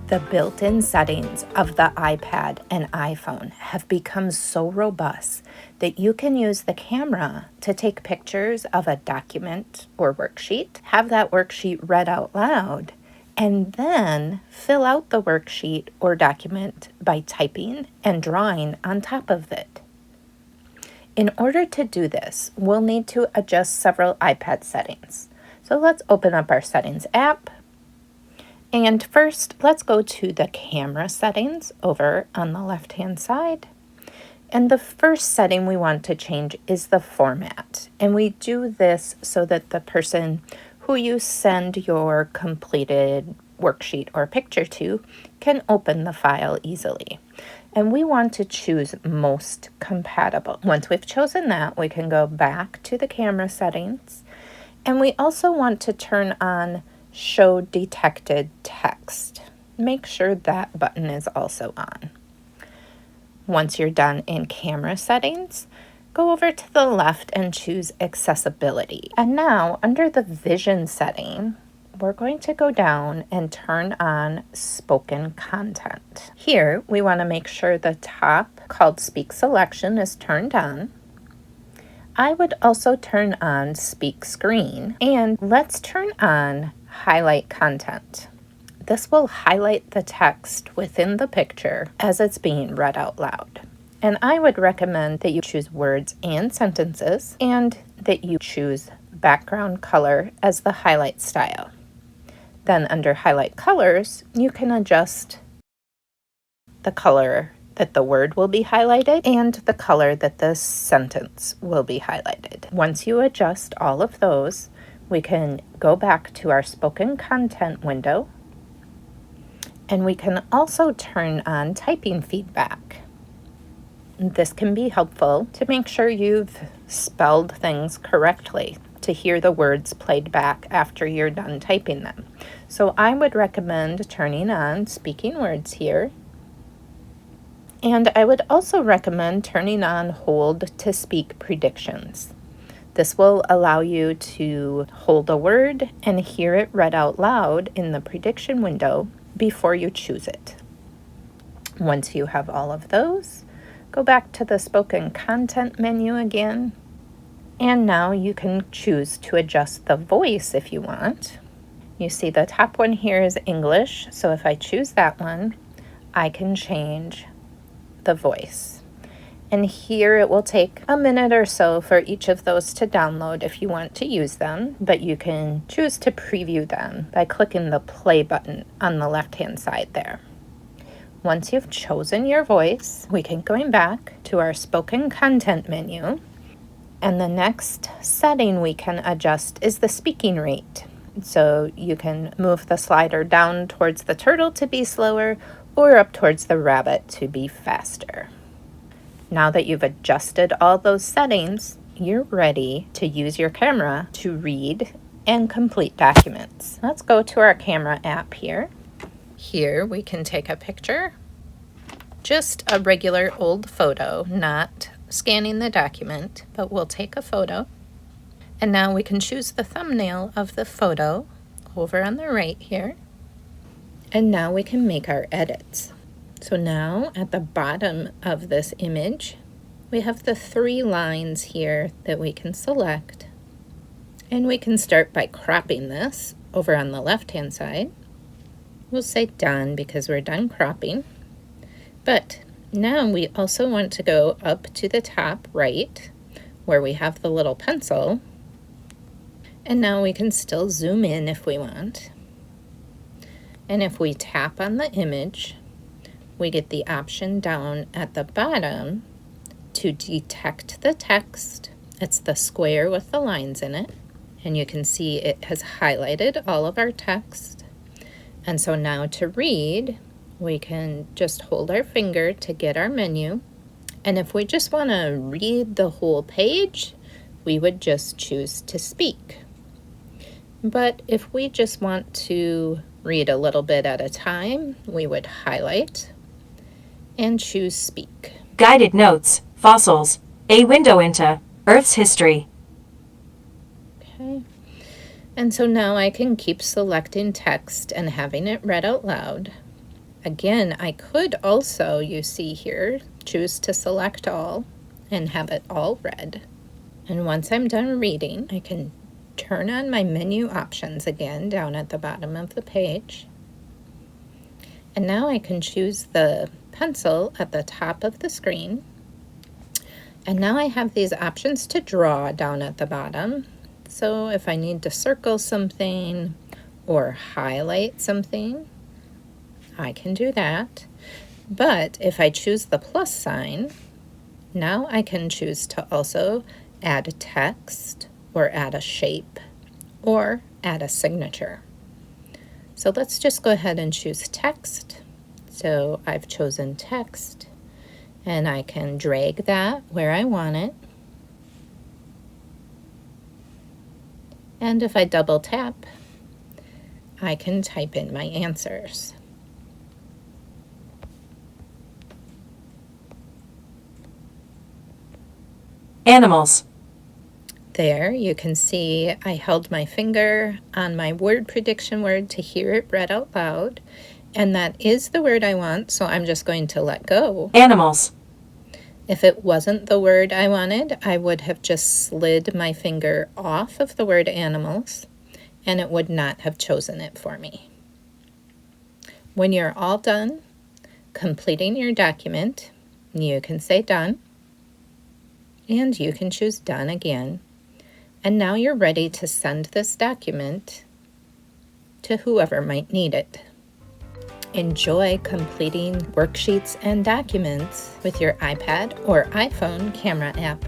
The built-in settings of the iPad and iPhone have become so robust that you can use the camera to take pictures of a document or worksheet, have that worksheet read out loud, and then fill out the worksheet or document by typing and drawing on top of it. In order to do this, we'll need to adjust several iPad settings. So let's open up our Settings app. And first, let's go to the camera settings over on the left-hand side. And the first setting we want to change is the format. And we do this so that the person who you send your completed worksheet or picture to can open the file easily. And we want to choose most compatible. Once we've chosen that, we can go back to the camera settings. And we also want to turn on Show Detected Text. Make sure that button is also on. Once you're done in camera settings, go over to the left and choose Accessibility. And now, under the Vision setting, we're going to go down and turn on Spoken Content. Here, we want to make sure the top called Speak Selection is turned on. I would also turn on Speak Screen, and let's turn on Highlight Content. This will highlight the text within the picture as it's being read out loud. And I would recommend that you choose words and sentences, and that you choose background color as the highlight style. Then under Highlight Colors, you can adjust the color that the word will be highlighted and the color that the sentence will be highlighted. Once you adjust all of those, we can go back to our Spoken Content window, and we can also turn on typing feedback. This can be helpful to make sure you've spelled things correctly, to hear the words played back after you're done typing them. So I would recommend turning on speaking words here. And I would also recommend turning on Hold to Speak Predictions. This will allow you to hold a word and hear it read out loud in the prediction window before you choose it. Once you have all of those, go back to the Spoken Content menu again. And now you can choose to adjust the voice if you want. You see the top one here is English, so if I choose that one, I can change the voice. And here it will take a minute or so for each of those to download if you want to use them, but you can choose to preview them by clicking the play button on the left-hand side there. Once you've chosen your voice, we can go back to our Spoken Content menu, and the next setting we can adjust is the speaking rate. So you can move the slider down towards the turtle to be slower or up towards the rabbit to be faster. Now that you've adjusted all those settings, you're ready to use your camera to read and complete documents. Let's go to our camera app here. Here we can take a picture, just a regular old photo, not scanning the document, but we'll take a photo. And now we can choose the thumbnail of the photo over on the right here. And now we can make our edits. So now at the bottom of this image, we have the 3 lines here that we can select. And we can start by cropping this over on the left-hand side. We'll say done because we're done cropping. But now we also want to go up to the top right where we have the little pencil. And now we can still zoom in if we want. And if we tap on the image, we get the option down at the bottom to detect the text. It's the square with the lines in it. And you can see it has highlighted all of our text. And so now to read, we can just hold our finger to get our menu. And if we just want to read the whole page, we would just choose to speak. But if we just want to read a little bit at a time, we would highlight and choose Speak. Guided Notes, Fossils, a window into Earth's history. Okay. And so now I can keep selecting text and having it read out loud. Again, I could also, you see here, choose to select all and have it all read. And once I'm done reading, I can turn on my menu options again down at the bottom of the page. And now I can choose the pencil at the top of the screen. And now I have these options to draw down at the bottom. So if I need to circle something or highlight something, I can do that. But if I choose the plus sign, now I can choose to also add text or add a shape or add a signature. So let's just go ahead and choose text. So I've chosen text, and I can drag that where I want it. And if I double tap, I can type in my answers. Animals. There, you can see I held my finger on my word prediction word to hear it read out loud, and that is the word I want, so I'm just going to let go. Animals. If it wasn't the word I wanted, I would have just slid my finger off of the word animals, and it would not have chosen it for me. When you're all done completing your document, you can say done, and you can choose done again. And now you're ready to send this document to whoever might need it. Enjoy completing worksheets and documents with your iPad or iPhone camera app.